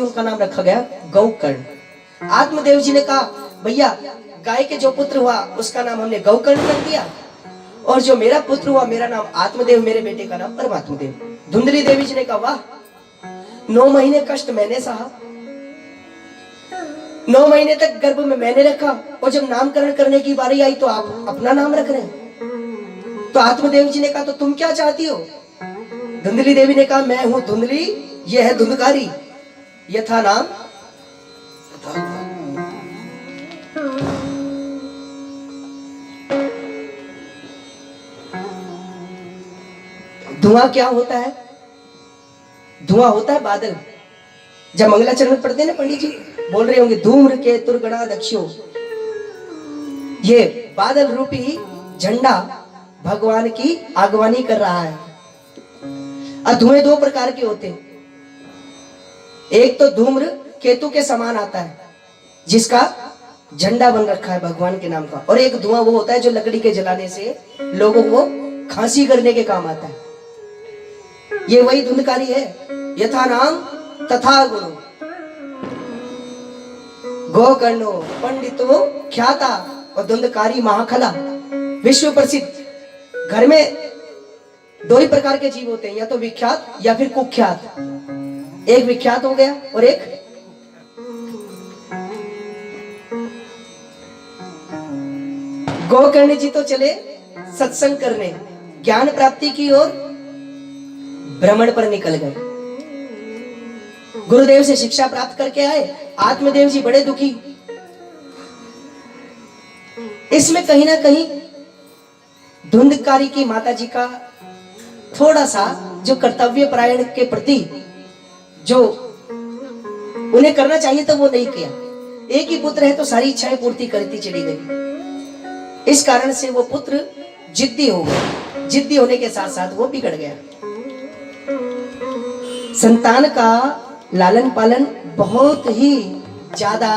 इसलिए उनका नाम रखा गया गौकर्ण। आत्मदेव जी ने कहा भैया गाय के जो पुत्र हुआ उसका नाम हमने गौकर्ण रख दिया, और जो मेरा पुत्र हुआ मेरा नाम आत्मदेव, मेरे बेटे का नाम परमात्मदेव। धुंधली देवी जी ने कहा वाह, 9 महीने कष्ट मैंने सहा, 9 महीने तक गर्भ में मैंने रखा, और जब नामकरण करने की बारी आई तो आप अपना नाम रख रहे हैं। तो आत्मदेव जी ने कहा तो तुम क्या चाहती हो? धुंधली देवी ने कहा मैं हूं धुंधली, ये है धुंधकारी, यथा नाम धुआं क्या होता है? धुआं होता है बादल। जब मंगलाचरण पढ़ते हैं ना पंडित जी, बोल रहे होंगे धूम्र के तुरगणा दक्षो, ये बादल रूपी झंडा भगवान की आगवानी कर रहा है। और धुएं 2 प्रकार के होते हैं, एक तो धूम्र केतु के समान आता है जिसका झंडा बन रखा है भगवान के नाम का, और एक धुआं वो होता है जो लकड़ी के जलाने से लोगों को खांसी करने के काम आता है। ये वही धुंधकारी है। यथा नाम तथा गुणो गोकर्णो पंडितो ख्याता, और धुंधकारी महाखला विश्व प्रसिद्ध। घर में 2 ही प्रकार के जीव होते हैं, या तो विख्यात या फिर कुख्यात। एक विख्यात हो गया और एक गोकर्ण जी तो चले सत्संग करने, ज्ञान प्राप्ति की ओर भ्रमण पर निकल गए। गुरुदेव से शिक्षा प्राप्त करके आए। आत्मदेव जी बड़े दुखी। इसमें कहीं ना कहीं धुंधकारी की माता जी का थोड़ा सा जो कर्तव्य परायण के प्रति जो उन्हें करना चाहिए था वो नहीं किया। एक ही पुत्र है तो सारी इच्छाएं पूर्ति करती चली गई। इस कारण से वो पुत्र जिद्दी हो गया। जिद्दी होने के साथ साथ वो बिगड़ गया। संतान का लालन पालन बहुत ही ज्यादा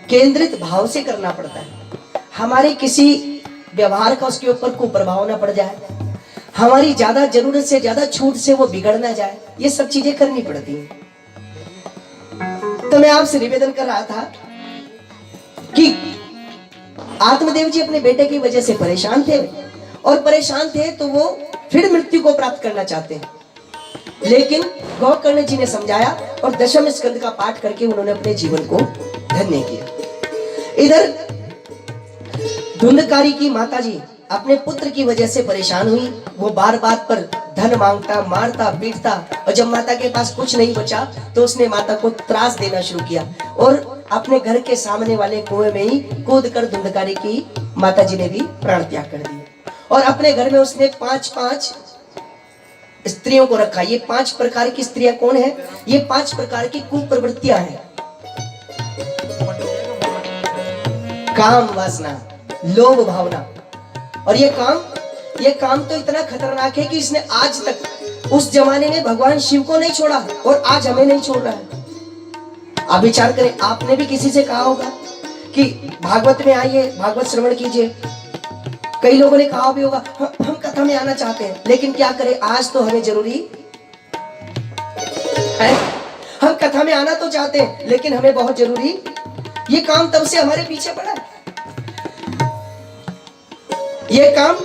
केंद्रित भाव से करना पड़ता है। हमारे किसी व्यवहार का उसके ऊपर कुप्रभाव ना पड़ जाए, हमारी ज्यादा जरूरत से ज्यादा छूट से वो बिगड़ ना जाए, ये सब चीजें करनी पड़ती हैं। तो मैं आपसे निवेदन कर रहा था कि आत्मदेव जी अपने बेटे की वजह से परेशान थे, और परेशान थे तो वो फिर मृत्यु को प्राप्त करना चाहते हैं। लेकिन गोकर्ण जी ने समझाया और दशम स्कंद का पाठ करके उन्होंने अपने जीवन को धन्य किया। इधर धुंधकारी की माताजी अपने पुत्र की वजह से परेशान हुई। वो बार बार पर धन मांगता, मारता, पीटता, और जब माता के पास कुछ नहीं बचा तो उसने माता को त्रास देना शुरू किया, और अपने घर के सामने वाले कुएं में ही कूद कर धुंधकारी की माताजी ने भी प्राण त्याग कर दिया। और अपने घर में उसने 5-5 स्त्रियों को रखा। ये 5 प्रकार की स्त्रियां कौन है? ये 5 प्रकार की कुप्रवृत्तियां हैं। काम वासना, लोभ भावना, और ये काम तो इतना खतरनाक है कि इसने आज तक उस जमाने में भगवान शिव को नहीं छोड़ा और आज हमें नहीं छोड़ रहा है। आप विचार करें, आपने भी किसी से कहा होगा कि भागवत में आइए, भागवत श्रवण कीजिए। कई लोगों ने कहा भी होगा हम कथा में आना चाहते हैं, लेकिन क्या करें, आज तो हमें जरूरी है। हम कथा में आना तो चाहते हैं लेकिन हमें बहुत जरूरी, ये काम तब से हमारे पीछे पड़ा है। ये काम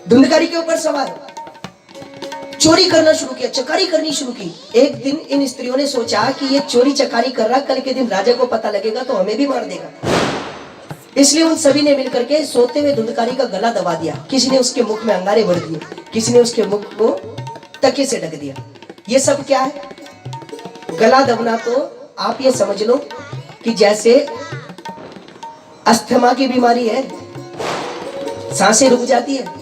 धुंधकारी के ऊपर सवार, चोरी करना शुरू किया, चकारी करनी शुरू की। एक दिन इन स्त्रियों ने सोचा कि ये चोरी चकारी कर रहा, कल के दिन राजा को पता लगेगा तो हमें भी मार देगा। इसलिए उन सभी ने मिलकर के सोते हुए धुंधकारी का गला दबा दिया। किसी ने उसके मुख में अंगारे भर दिए, किसी ने उसके मुख को तकिए से ढक दिया। ये सब क्या है? गला दबना तो आप ये समझ लो कि जैसे अस्थमा की बीमारी है, सांसें रुक जाती है।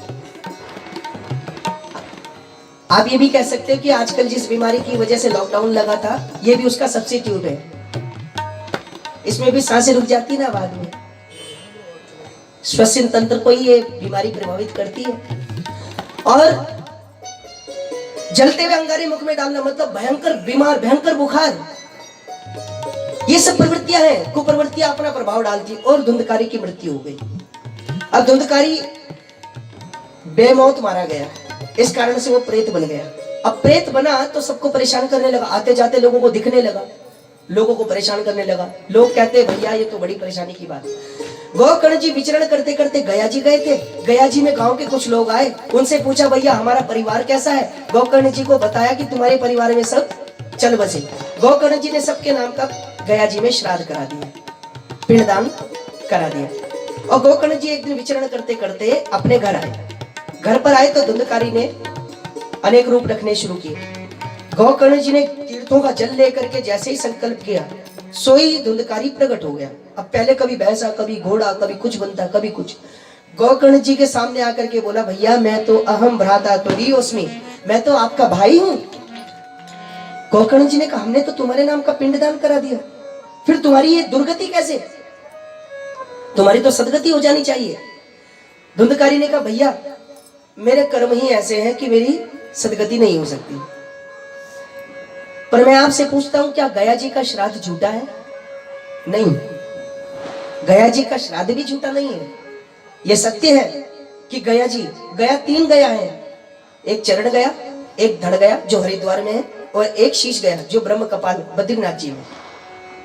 आप ये भी कह सकते हैं कि आजकल जिस बीमारी की वजह से लॉकडाउन लगा था, ये भी उसका सब्स्टिट्यूट है। इसमें भी सांसें रुक जाती ना बाद में। श्वसन तंत्र को ही ये बीमारी प्रभावित करती है। और जलते हुए अंगारे मुख में डालना मतलब भयंकर बीमार, भयंकर बुखार, ये सब प्रवृत्तियां हैं, कुप्रवृत्तियां अपना प्रभाव डालती। और धुंधकारी की मृत्यु हो गई। अब धुंधकारी बेमौत मारा गया, इस कारण से वो प्रेत बन गया। अब प्रेत बना तो सबको परेशान करने लगा, आते जाते लोगों को दिखने लगा, लोगों को परेशान करने लगा। लोग कहते भैया ये तो बड़ी परेशानी की बात। गोकर्ण जी विचरण करते करते गया जी गए थे। गया जी में गांव के कुछ लोग आए, उनसे पूछा भैया हमारा परिवार कैसा है। गोकर्ण जी को बताया कि तुम्हारे परिवार में सब चल बसे। गोकर्ण जी ने सबके नाम का गया जी में श्राद्ध करा दिया, पिंडदान करा दिया। और गोकर्ण जी एक दिन विचरण करते करते अपने घर आए। घर पर आए तो धुंधकारी ने अनेक रूप रखने शुरू किए। गोकर्ण जी ने तीर्थों का जल लेकर के जैसे ही संकल्प किया, सोई धुंधकारी प्रकट हो गया। अब पहले कभी भैंसा, कभी घोड़ा, कभी कुछ बनता, कभी कुछ। गोकर्ण जी के सामने आकर के बोला भैया मैं तो अहम भ्राता तुरीयोस्मि, मैं तो आपका भाई हूं। गोकर्ण जी ने कहा हमने तो तुम्हारे नाम का पिंडदान करा दिया, फिर तुम्हारी ये दुर्गति कैसे? तुम्हारी तो सदगति हो जानी चाहिए। धुंधकारी ने कहा भैया मेरे कर्म ही ऐसे हैं कि मेरी सदगति नहीं हो सकती। पर मैं आपसे पूछता हूं क्या गया जी का श्राद्ध झूठा है? नहीं, गया जी का श्राद्ध भी झूठा नहीं है। यह सत्य है कि गया जी, गया 3 गया है, एक चरण गया, एक धड़ गया जो हरिद्वार में है, और एक शीश गया जो ब्रह्म कपाल बद्रीनाथ जी में।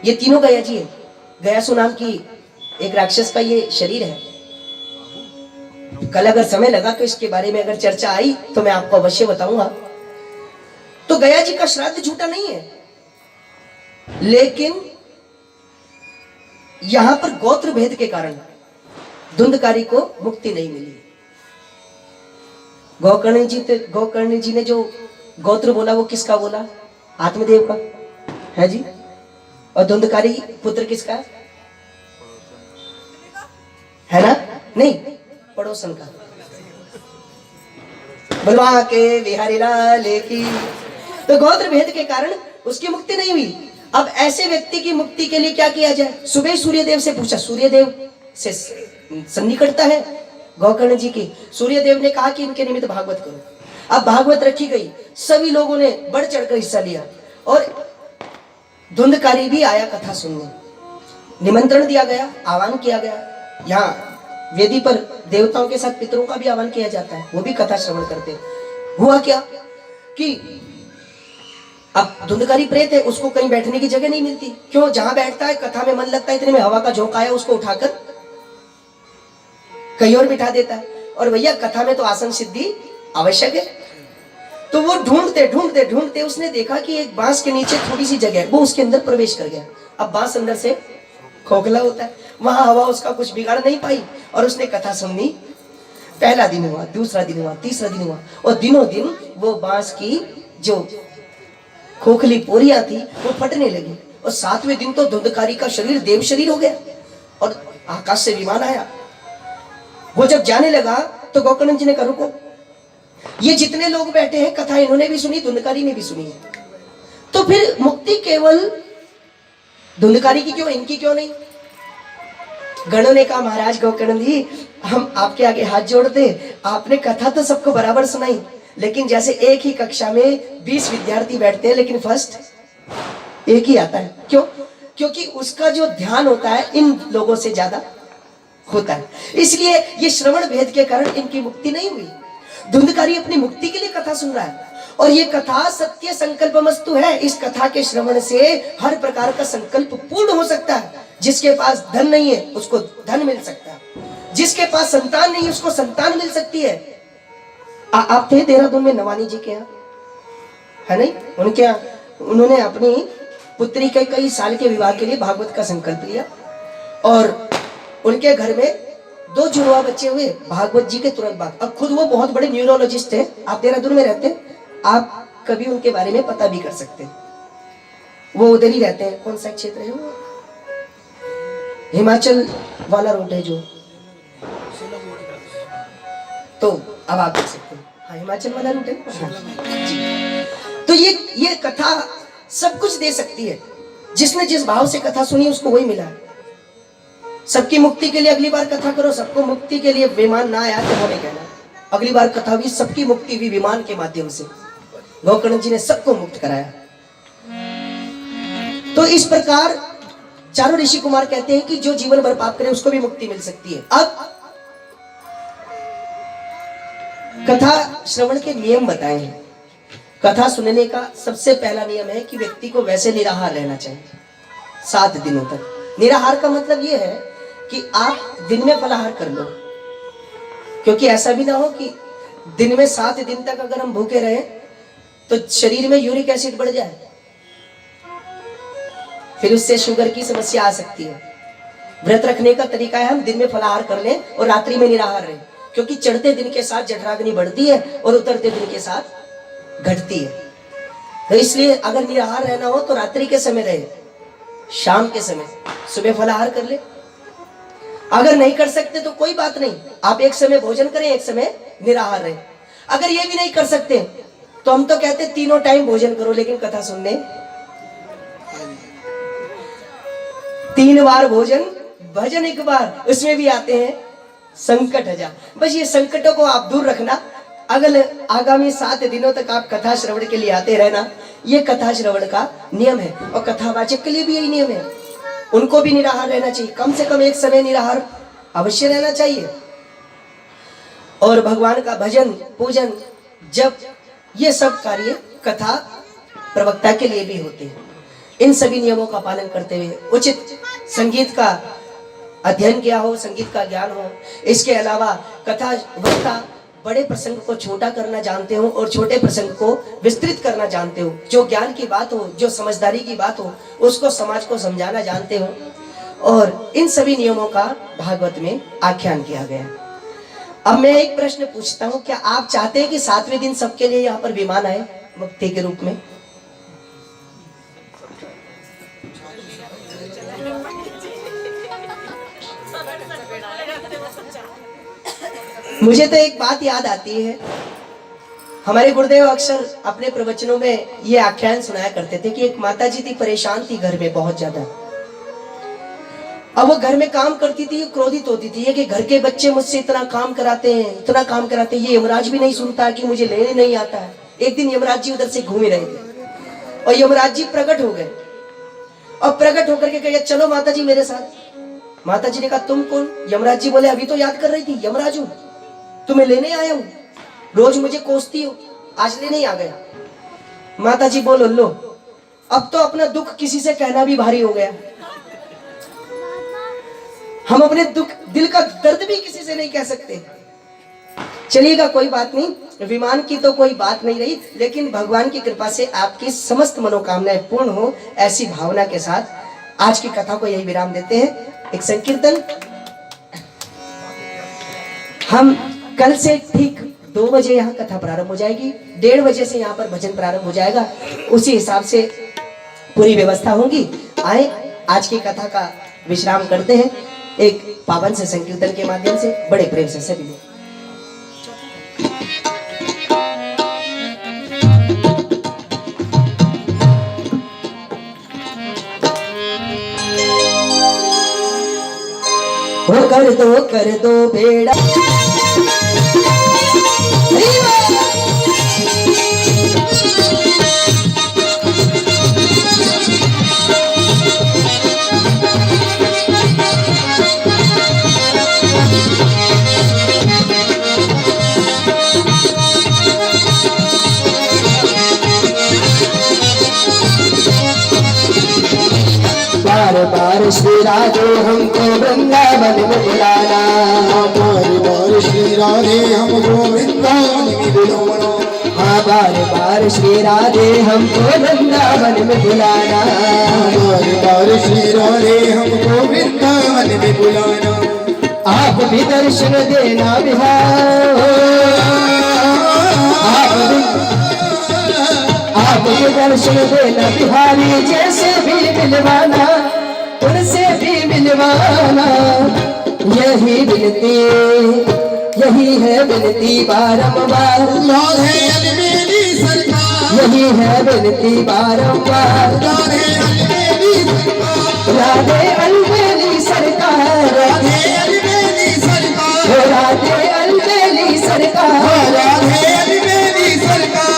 ये तीनों गया जी है। गयासु नाम की एक राक्षस का ये शरीर है। कल अगर समय लगा तो इसके बारे में अगर चर्चा आई तो मैं आपको अवश्य बताऊंगा। तो गया जी का श्राद्ध झूठा नहीं है, लेकिन यहां पर गोत्र भेद के कारण धुंधकारी को मुक्ति नहीं मिली। गोकर्ण जी ने जो गोत्र बोला वो किसका बोला? आत्मदेव का है जी। और धुंधकारी पुत्र किसका है ना? नहीं, पड़ोसन का। बलवा के बिहारी लाल की। तो गोत्र भेद के कारण उसकी मुक्ति नहीं हुई। अब ऐसे व्यक्ति की मुक्ति के लिए क्या किया जाए? सुबह सूर्यदेव से पूछा, सूर्यदेव से सन्निकटता है गोकर्ण जी की। सूर्यदेव ने कहा कि इनके निमित्त भागवत करो। अब भागवत रखी गई, सभी लोगों ने बढ़ चढ़कर हिस्सा लिया और धुंधकारी भी आया कथा सुनने। निमंत्रण दिया गया, आह्वान किया गया। यहाँ वेदी पर देवताओं के साथ पितरों का भी आह्वान किया जाता है, वो भी कथा श्रवण करते। हुआ क्या कि अब धुंधकारी प्रेत है, उसको कहीं बैठने की जगह नहीं मिलती। क्यों? जहां बैठता है कथा में मन लगता है, इतने में हवा का झोंका आया, उसको उठाकर कहीं और बिठा देता है। और भैया कथा में तो आसन सिद्धि आवश्यक है। तो वो ढूंढते ढूंढते ढूंढते उसने देखा कि एक बांस के नीचे थोड़ी सी जगह है, वो उसके अंदर प्रवेश कर गया। अब बांस अंदर से खोखला होता है, वहां हवा उसका कुछ बिगाड़ नहीं पाई और उसने कथा सुननी। पहला दिन हुआ, दूसरा दिन हुआ, तीसरा दिन हुआ, और दिनों दिन वो बांस की जो खोखली पोरियां थी वो फटने लगी। और 7वें दिन तो धुंधकारी का शरीर देव शरीर हो गया और आकाश से विमान आया। वो जब जाने लगा तो गोकर्ण जी ने कहा रुको, ये जितने लोग बैठे हैं कथा इन्होंने भी सुनी, धुंधकारी ने भी सुनी है, तो फिर मुक्ति केवल धुंधकारी की क्यों, इनकी क्यों नहीं? गणों ने कहा महाराज गोकर्ण जी हम आपके आगे हाथ जोड़ते, आपने कथा तो सबको बराबर सुनाई, लेकिन जैसे एक ही कक्षा में 20 विद्यार्थी बैठते हैं लेकिन फर्स्ट एक ही आता है। क्यों? क्योंकि उसका जो ध्यान होता है इन लोगों से ज्यादा होता है, इसलिए ये श्रवण भेद के कारण इनकी मुक्ति नहीं हुई। धुंधकारी अपनी मुक्ति के लिए कथा सुन रहा है और ये कथा सत्य संकल्पमस्तु है। इस कथा के श्रवण से हर प्रकार का संकल्प पूर्ण हो सकता है। जिसके पास धन नहीं है उसको धन मिल सकता है, जिसके पास संतान नहीं है उसको संतान मिल सकती है। आप थे देहरादून में नवानी जी के यहाँ, है नहीं? उनके यहाँ उन्होंने अपनी पुत्री के कई साल के विवाह के लिए भागवत का संकल्प लिया और उनके घर में 2 जुड़वा बच्चे हुए भागवत जी के तुरंत बाद। अब खुद वो बहुत बड़े न्यूरोलॉजिस्ट हैं, आप देहरादून में रहते हैं, आप कभी उनके बारे में पता भी कर सकते हैं। वो उधर ही रहते हैं। कौन सा क्षेत्र है वो? हिमाचल वाला रोड है जो, तो अब आप देख सकते हैं, हाँ हिमाचल वाला रूट है जी। तो ये कथा सब कुछ दे सकती है। जिसने जिस भाव से कथा सुनी उसको वही मिला। सबकी मुक्ति के लिए अगली बार कथा करो, सबको मुक्ति के लिए विमान ना आया तो हमें कहना, अगली बार कथा हुई, सबकी मुक्ति हुई विमान के माध्यम से। गोकर्ण जी ने सबको मुक्त कराया। तो इस प्रकार चारों ऋषि कुमार कहते हैं कि जो जीवन भर पाप करे उसको भी मुक्ति मिल सकती है। अब कथा श्रवण के नियम बताए हैं कथा सुनने का सबसे पहला नियम है कि व्यक्ति को वैसे निराहार रहना चाहिए 7 दिनों तक। निराहार का मतलब यह है कि आप दिन में फलाहार कर लो, क्योंकि ऐसा भी ना हो कि दिन में 7 दिन तक अगर हम भूखे रहे तो शरीर में यूरिक एसिड बढ़ जाए, फिर उससे शुगर की समस्या आ सकती है। व्रत रखने का तरीका है हम दिन में फलाहार कर लें और रात्रि में निराहार रहें, क्योंकि चढ़ते दिन के साथ जठराग्नि बढ़ती है और उतरते दिन के साथ घटती है। तो इसलिए अगर निराहार रहना हो तो रात्रि के समय रहे, शाम के समय सुबह फलाहार कर ले। अगर नहीं कर सकते तो कोई बात नहीं, आप एक समय भोजन करें, एक समय निराहार रहे। अगर ये भी नहीं कर सकते तो हम तो कहते तीनों टाइम भोजन करो, लेकिन कथा सुनने 3 बार भोजन, भजन 1 बार, उसमें भी आते हैं संकट हजार। बस ये संकटों को आप दूर रखना। अगले आगामी 7 दिनों तक आप कथा श्रवण के लिए आते रहना। ये कथा श्रवण का नियम है और कथावाचक के लिए भी यही नियम है, उनको भी निराहार रहना चाहिए। कम से कम एक समय निराहार अवश्य रहना चाहिए। और भगवान का भजन, पूजन, जप, ये सब कार्य कथा प्रवक्ता के लिए भी होते हैं। इन सभी नियमों का पालन करते हुए उचित संगीत का अध्ययन किया हो, संगीत का ज्ञान हो। इसके अलावा कथा वक्ता बड़े प्रसंग को छोटा करना जानते हो और छोटे प्रसंग को विस्तृत करना जानते हो। जो ज्ञान की बात हो, जो समझदारी की बात हो, उसको समाज को समझाना जानते हो। और इन सभी नियमों का भागवत में आख्यान किया गया। अब मैं एक प्रश्न पूछता हूँ, क्या आप चाहते हैं कि 7वें दिन सबके लिए यहाँ पर विमान आए मुक्ति के रूप में? मुझे तो एक बात याद आती है, हमारे गुरुदेव अक्सर अपने प्रवचनों में ये आख्यान सुनाया करते थे कि एक माता जी थी, परेशान थी घर में बहुत ज्यादा। अब वो घर में काम करती थी, क्रोधित होती थी ये कि घर के बच्चे मुझसे इतना काम कराते हैं, इतना काम कराते हैं, ये यमराज भी नहीं सुनता कि मुझे लेने नहीं आता है। एक दिन यमराज जी उधर से घूम रहे थे और यमराज जी प्रकट हो गए और प्रकट होकर के कहे चलो माता जी मेरे साथ। माता जी ने कहा तुम कौन? यमराज जी बोले अभी तो याद कर रही थी, यमराज हूं, तुम्हें लेने आया हूं, रोज मुझे कोसती हो, आज लेने आ गया। माता जी बोलो लो, अब तो अपना दुख किसी से कहना भी भारी हो गया। हम अपने दुख, दिल का दर्द भी किसी से नहीं कह सकते। चलिएगा कोई बात नहीं, विमान की तो कोई बात नहीं रही, लेकिन भगवान की कृपा से आपकी समस्त मनोकामनाएं पूर्ण हो, ऐसी भावना के साथ आज की कथा को यही विराम देते हैं। एक संकीर्तन हम कल से ठीक 2 बजे यहाँ कथा प्रारंभ हो जाएगी, 1:30 बजे से यहाँ पर भजन प्रारंभ हो जाएगा। उसी हिसाब से पूरी व्यवस्था होगी। आए आज की कथा का विश्राम करते हैं एक पावन से संकीर्तन के माध्यम से। बड़े प्रेम से सभी लोग कर दो बेड़ा बार बार श्री राधे हमको वृंदावन में बुलाना, बार बार श्री राधे हमको वृंदावन में बुलाना, हाँ बार बार श्री राधे हमको वृंदावन में बुलाना, बार बार श्री राधे हमको वृंदावन में बुलाना। आप भी दर्शन देना बिहार, आप भी दर्शन देना बिहारी, जैसे भी मिलवाना उनसे भी मिलवाना। यही विनती, यही है विनती बारंबार, राधे अलबेली सरकार, यही है विनती बारंबार, राधे अलबेली सरकार, राधे अलबेली सरकार, राधे अलबेली सरकार, राधे अलबेली सरकार, राधे अलबेली सरकार।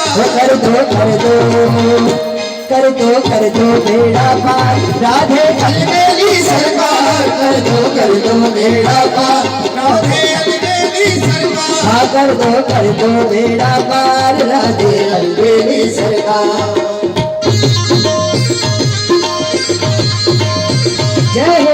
कर दो बेड़ा पार, राधे अलबेली सरकार, कर दो बेड़ा पार, राधे अलबेली सरकार, हाँ कर दो बेड़ा पार राधे अलबेली सरकार। जय हो।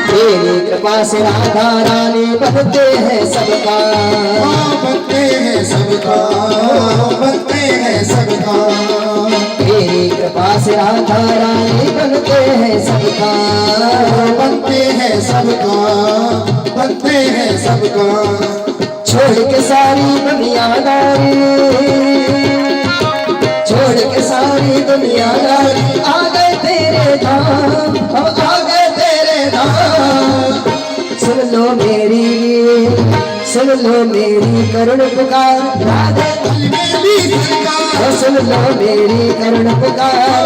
तेरी कृपा से राधा रानी बनते हैं सबका, बनते हैं सबका, बनते हैं सबका। तेरी कृपा से राधा रानी बनते हैं सबका, बनते हैं सबका, बनते हैं सबका। छोड़ के सारी दुनियादारी, छोड़ के सारी दुनियादारी आ गए तेरे धाम, हम आ गए तेरे धाम। सुन लो मेरी करुण पुकार राधे अलबेली सरकार। सुन लो मेरी करुण पुकार।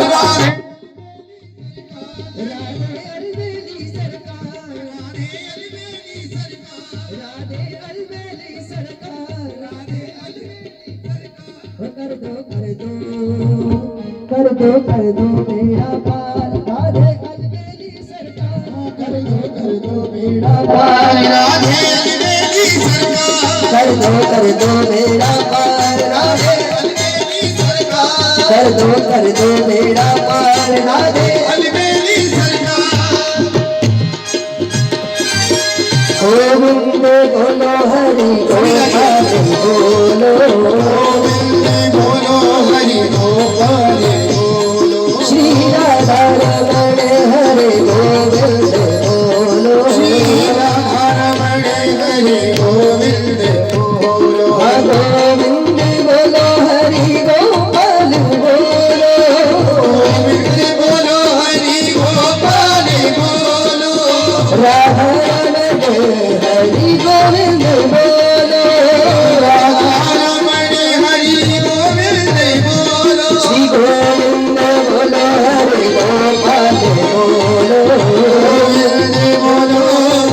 कर दो मेरा पार राधे अलबेली सरकार। कर दो मेरा पार राधे अलबेली सरकार। कर दो मेरा पार राधे अलबेली सरकार। कर दो मेरा पार राधे अलबेली सरकार। गोविंद बोलो हरि गोपाल बोलो, गोविंद बोलो हरि गोपाल बोलो। श्री राधा रमण हरे गोविंद बोलो, श्री राधा रमण हरि गोविंद बोलो। गोविंद बोलो हरि गोपाल बोलो, गोविंद बोलो हरि गोपाल बोलो। राधा रमण हरि गोविंद बोलो, राधा रमण हरि गोविंद बोलो। श्री गोविंद बोलो हरि गोपाल बोलो, गोविंद बोलो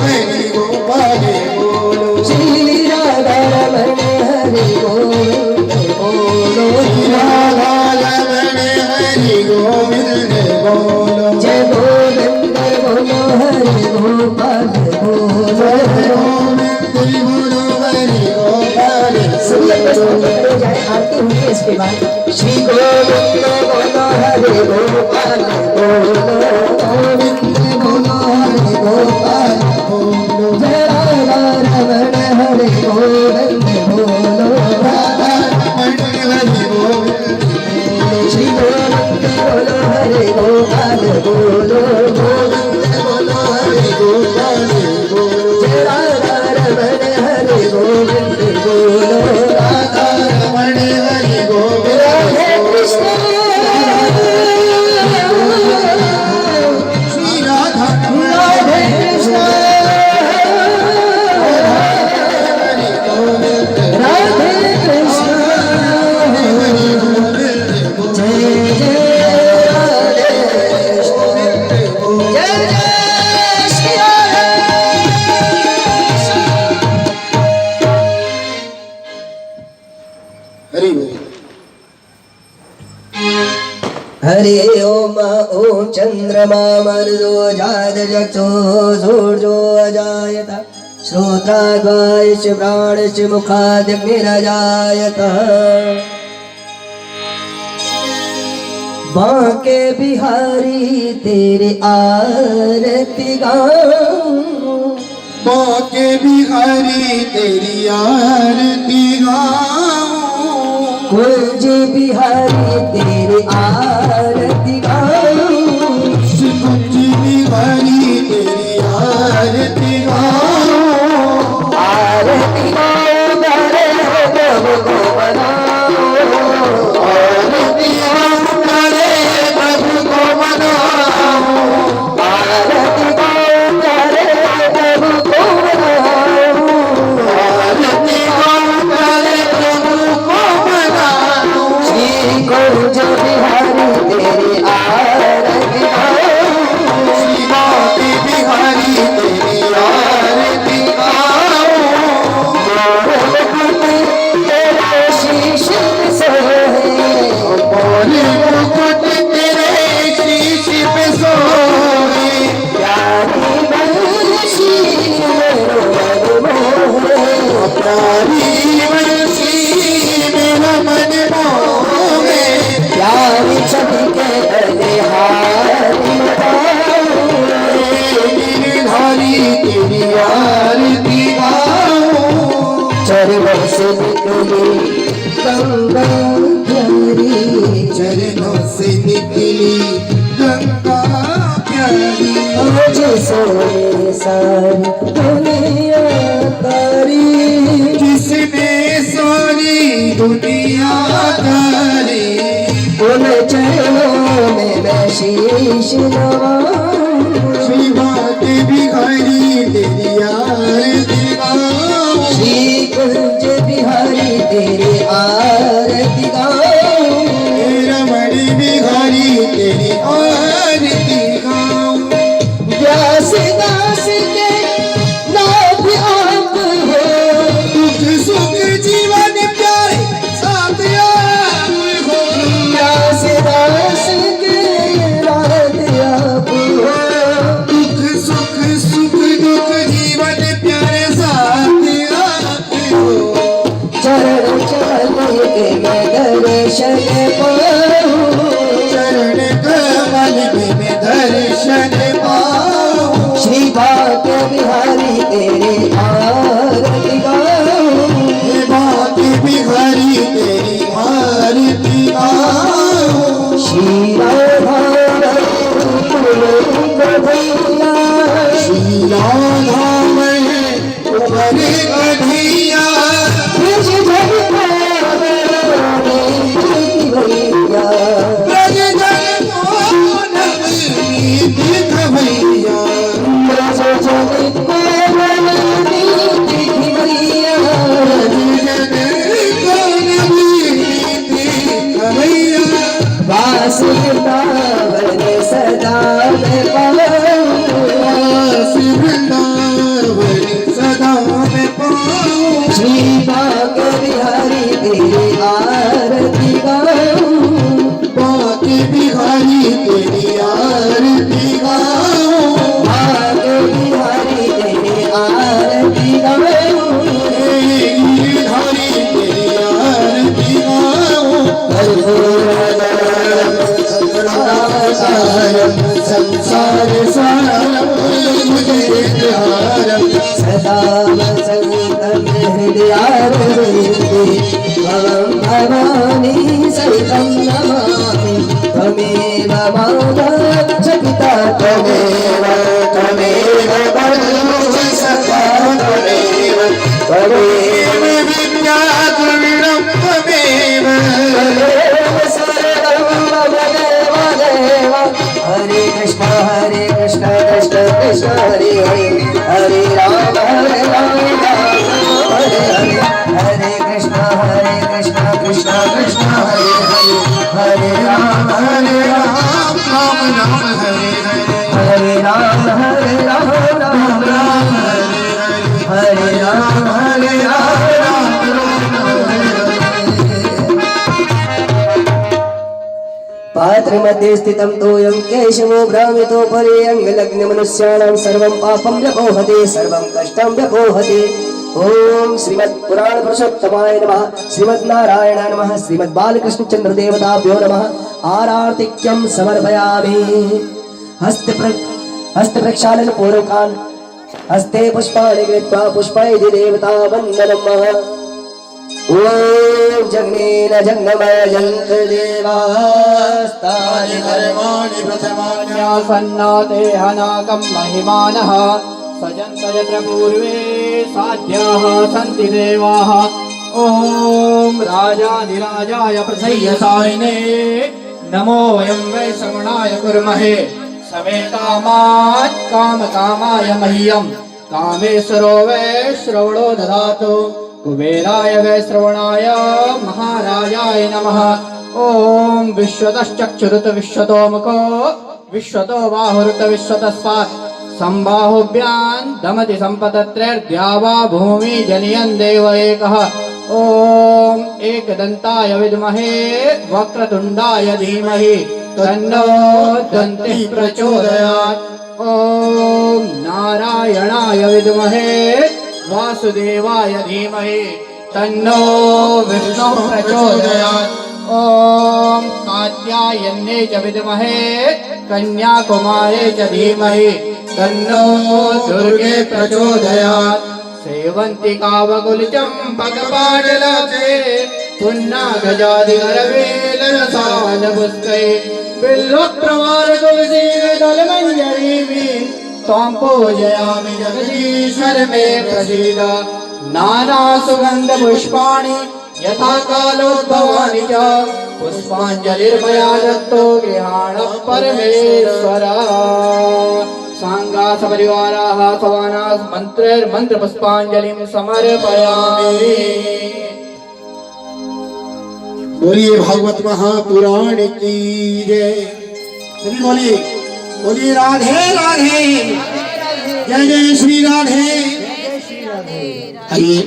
हरि गोपाल बोलो। श्री राधा रमण हरि गोविंद बोलो, राधा रमण हरि गोविंद बोलो। जय गोविंद बोलो हरि गोपाल बोलो। गोविंद बोलो हरि गोपाल सुनिए जाए आरती होगी इसके बाद। श्री गोविंद बोलो हरि गोपाल बोलो, गोविंद बोलो हरि गोपाल बोलो। जय राधा रमण हरि गोविंद बोलो, राधा रमण हरि गोविंद बोलो। श्री गोविंद बोलो हरि गोपाल बोलो, गोविंद बोलो हरि गोपाल बोलो। जय राधा रमण हरि गोविंद बोलो, राधा रमण हरि गोविंद राधे कृष्ण श्री राधा राधे कृष्ण हरि गोविंद राधे कृष्ण हरि गोविंद जय जय राधे कृष्ण, जय जय श्री राधे। हरि बोल। हरि ओम ओम चंद्रमा मरुदो जात जक्षो सूर्यो अजायत श्रोत्राग्वाश्च प्राणश्च मुखादग्निरजायत। बांके बिहारी तेरे आरती गाऊं, बाके बिहारी तेरी आरती गाऊं। कुंज बिहारी तेरे आरती गाऊं, कुंज बिहारी तेरी आरती गाऊं। आरती नीली गंगा प्यारी जिसने सारी दुनिया तारी, जिसने सारी दुनिया तारी उन चरणों में मैं शीश नवाऊं। श्री बाटे बिहारी तेरी आरती गाऊं, श्री कुंज बिहारी तेरी आरती गाऊं। हे रमण बिहारी तेरी आरती गाऊं। व्यास दास के नाथ आप हो, दुख सुख जीवन प्यारे साथ आप हो। व्यास दास के नाथ आप हो। दुख सुख सुख दुख जीवन प्यारे साथ आप हो। चरण चले के मैं दर्शन पाऊं। चरण कमल में दर्शन पाऊं। श्री भाग्य बिहारी तेरे आरती गाऊं। हे भाग्य बिहारी तेरी आरती गाऊं। श्री राधा भैया, श्री राधा में उभरे कन्हैया, ब्रज धन भैया, ब्रज धन मोहन नीत भैया। ब्रज धन भैया, वास वृंदावन सदा मैं पाऊं। श्री भाग्य बिहारी तेरी आरती गाऊं। बिहारी तेरी आरती गाऊं। भाग्य बिहारी तेरी आरती गाऊं। गिरधारी तेरी आरती गाऊं। संसार सारम मुझे प्यारम, सदा वसंतम हृदयारविंदे, भवं भवानी सहितं नमामि। त्वमेव माता च पिता त्वमेव, त्वमेव बन्धुश्च सखा त्वमेव, त्वमेव विद्या द्रविणं त्वमेव। त्वमेव सर्वं मम देव देव। हरे कृष्ण कृष्ण कृष्ण हरे हरे, हरे राम राम हरे हरे, हरे कृष्ण कृष्ण कृष्ण हरे हरे, हरे राम राम राम हरे हरे, हरे राम राम राम हरे राम पात्र मध्ये स्थितं तोयं केशवो भ्रामितो परे अंगलग्न मनुष्याणां सर्वं पापं व्यपोहते, सर्वं कष्टं व्यपोहते। ओम श्रीमद् पुराण पुरुषोत्तमाय नमः, श्रीमद् नारायणाय नमः, श्रीमद् बालकृष्ण चंद्र देवताभ्यो नमः। आरार्तिक्यं समर्पयामि। हस्त प्रक्षालन पूर्वकान् हस्ते पुष्पाणि गृहीत्वा पुष्पैः देवता वन्दनम्। ओम जगनेन जंगमयन्त देवास्तानि कर्माणि प्रथमान्या सन्नाते हनाकं महिमानः सजन्त यत्र पूर्वे साध्याः सन्ति देवाः। ॐ राजाधिराजाय प्रसह्यसायिने नमो वयं वै श्रवणाय कुर्महे। समे कामात् कामकामाय मह्यं कामेश्वरो वै श्रवणो ददातु। कुबेराय वै श्रवणाय महाराजाय नमः। ॐ विश्वतश्चक्षुरुत विश्वतो मुखो विश्वतो बाहुरुत विश्वतस्मात् संबाहुभ्यां दमति सम्पतत्रैर्द्यावा भूमि जनयन् देव एकः। ॐ एकदन्ताय विद्महे वक्रतुण्डाय धीमहि तन्नो दन्तिः प्रचोदयात्। ॐ नारायणाय विद्महे वासुदेवाय धीमहि तन्नो विष्णुः प्रचोदयात्। ॐ कात्यायन्ये च विद्महे कन्याकुमारे च धीमहि तन्नो दुर्गे प्रचोदयात्। सेवन्ति कावकुलचम्पकपाटलाक्षे पुन्नागजादिगरवेलरसानपुष्पै बिल्वप्रवार तुलसीदलमञ्जरीभिः त्वां पूजयामि जगदीश्वर मे प्रसीद नानासुगन्धपुष्पाणि यथा कालोद्भवानि च पुष्पाञ्जलिर्मया दत्तो गृहाणः परमेश्वर साङ्गा सपरिवाराः सवानाः मन्त्रपुष्पाञ्जलिं समर्पयामि। बोलिए भागवत महापुराण की जय। सभी बोलिए बोलिए राधे राधे, जय जय श्री राधे। आइए